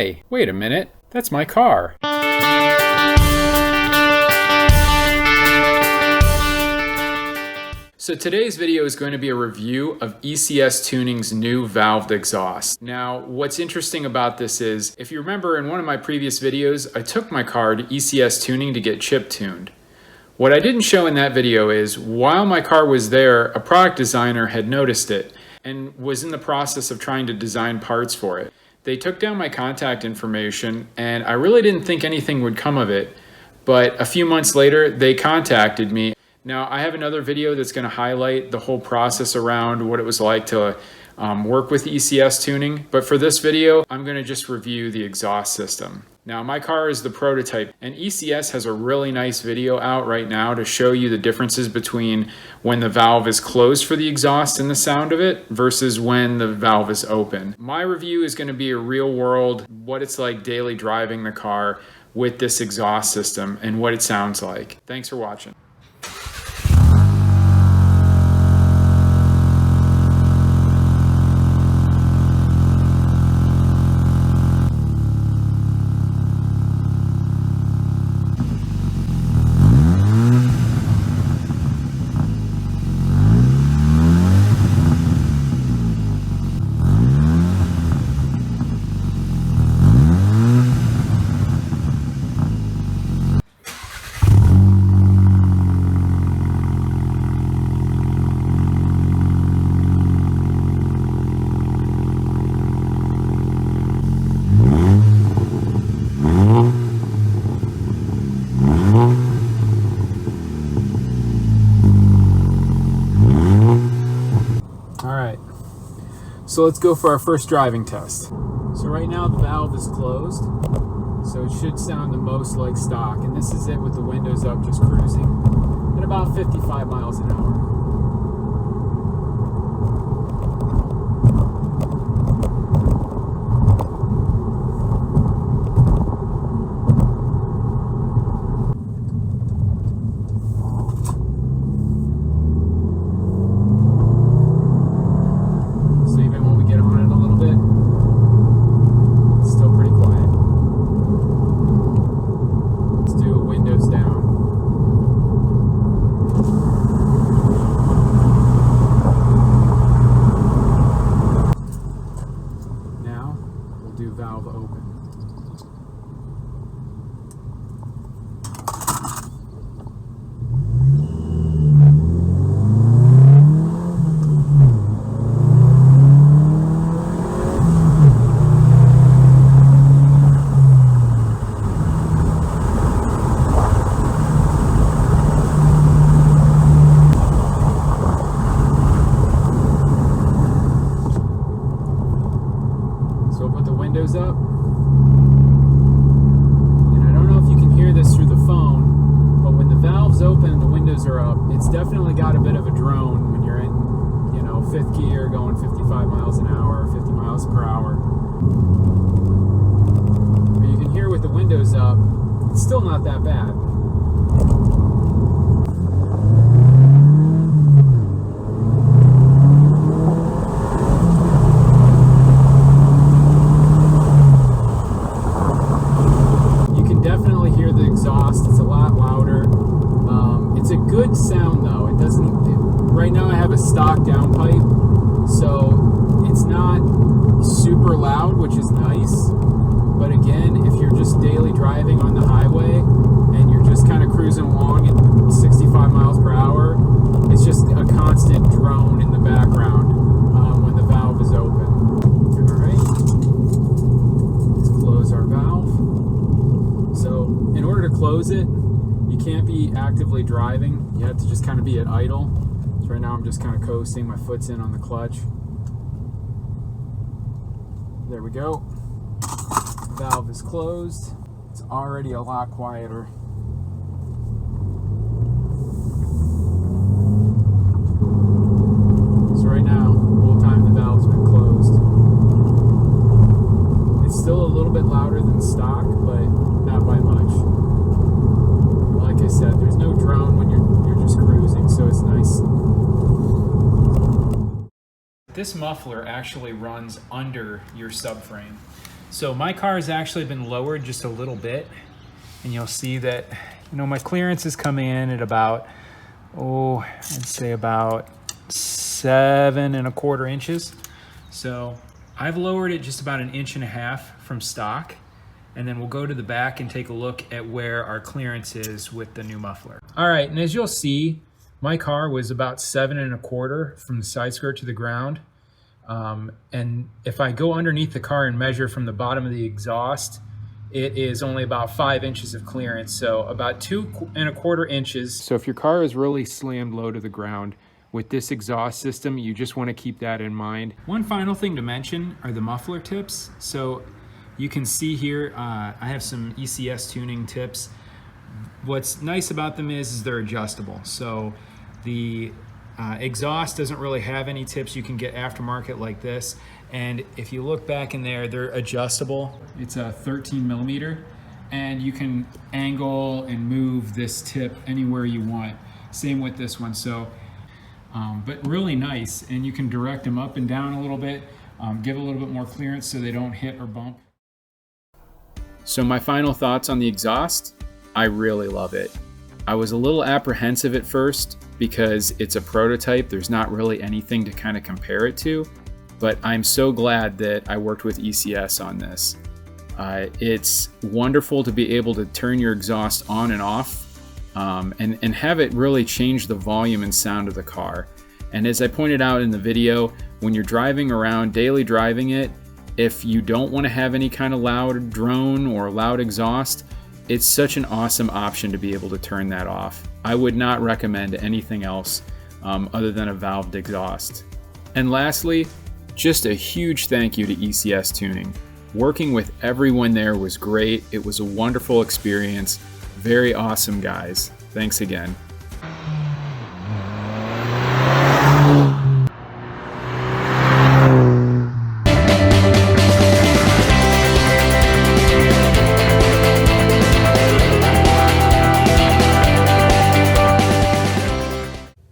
Hey, wait a minute, that's my car. So today's video is going to be a review of ECS Tuning's new valved exhaust. Now, what's interesting about this is, if you remember in one of my previous videos, I took my car to ECS Tuning to get chip tuned. What I didn't show in that video is, while my car was there, a product designer had noticed it and was in the process of trying to design parts for it. They took down my contact information, and I really didn't think anything would come of it, but a few months later, they contacted me. Now, I have another video that's going to highlight the whole process around what it was like to work with ECS Tuning, but for this video, I'm going to just review the exhaust system. Now, my car is the prototype, and ECS has a really nice video out right now to show you the differences between when the valve is closed for the exhaust and the sound of it versus when the valve is open. My review is going to be a real world, what it's like daily driving the car with this exhaust system and what it sounds like. Thanks for watching. So let's go for our first driving test. So right now the valve is closed, so it should sound the most like stock. And this is it with the windows up, just cruising at about 55 miles an hour. Valve open. So we'll put the windows up. And I don't know if you can hear this through the phone, but when the valve's open and the windows are up, it's definitely got a bit of a drone when you're in, you know, fifth gear going 55 miles an hour, 50 miles per hour. But you can hear with the windows up, it's still not that bad. It's a lot louder. It's a good sound though. It doesn't, right now I have a stock downpipe, so it's not super loud, which is nice. But again, if you're just daily driving on the highway and you're just kind of cruising along at 65 miles per hour, it's just a constant drone in the background when the valve is open. All right, let's close our valve. So in order to close it, you can't be actively driving. You have to just kind of be at idle. So right now I'm just kind of coasting. My foot's in on the clutch. There we go. The valve is closed. It's already a lot quieter. So right now, the whole time the valve's been closed. It's still a little bit louder than stock, but not by much. Like I said, there's no drone when you're just cruising, so it's nice. This muffler actually runs under your subframe. So my car has actually been lowered just a little bit, and you'll see that, you know, my clearance is coming in at about, I'd say about 7¼ inches. So I've lowered it just about 1.5 inches from stock, and then we'll go to the back and take a look at where our clearance is with the new muffler. All right, and as you'll see, my car was about 7¼ from the side skirt to the ground. And if I go underneath the car and measure from the bottom of the exhaust, it is only about 5 inches of clearance, so about 2¼ inches. So if your car is really slammed low to the ground with this exhaust system, you just want to keep that in mind. One final thing to mention are the muffler tips. So you can see here, I have some ECS tuning tips. What's nice about them is they're adjustable. So the exhaust doesn't really have any tips. You can get aftermarket like this. And if you look back in there, they're adjustable. It's a 13mm, and you can angle and move this tip anywhere you want. Same with this one. So, but really nice, and you can direct them up and down a little bit, give a little bit more clearance so they don't hit or bump. So my final thoughts on the exhaust, I really love it. I was a little apprehensive at first because it's a prototype. There's not really anything to kind of compare it to, but I'm so glad that I worked with ECS on this. It's wonderful to be able to turn your exhaust on and off and have it really change the volume and sound of the car. And as I pointed out in the video, when you're driving around, daily driving it, if you don't want to have any kind of loud drone or loud exhaust, it's such an awesome option to be able to turn that off. I would not recommend anything else other than a valved exhaust. And lastly, just a huge thank you to ECS Tuning. Working with everyone there was great. It was a wonderful experience. Very awesome guys. Thanks again.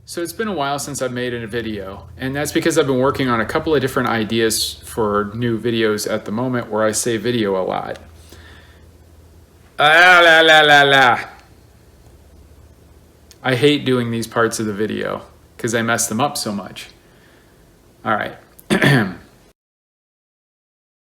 So it's been a while since I've made a video, and that's because I've been working on a couple of different ideas for new videos at the moment where I say video a lot. I hate doing these parts of the video because I mess them up so much. All right.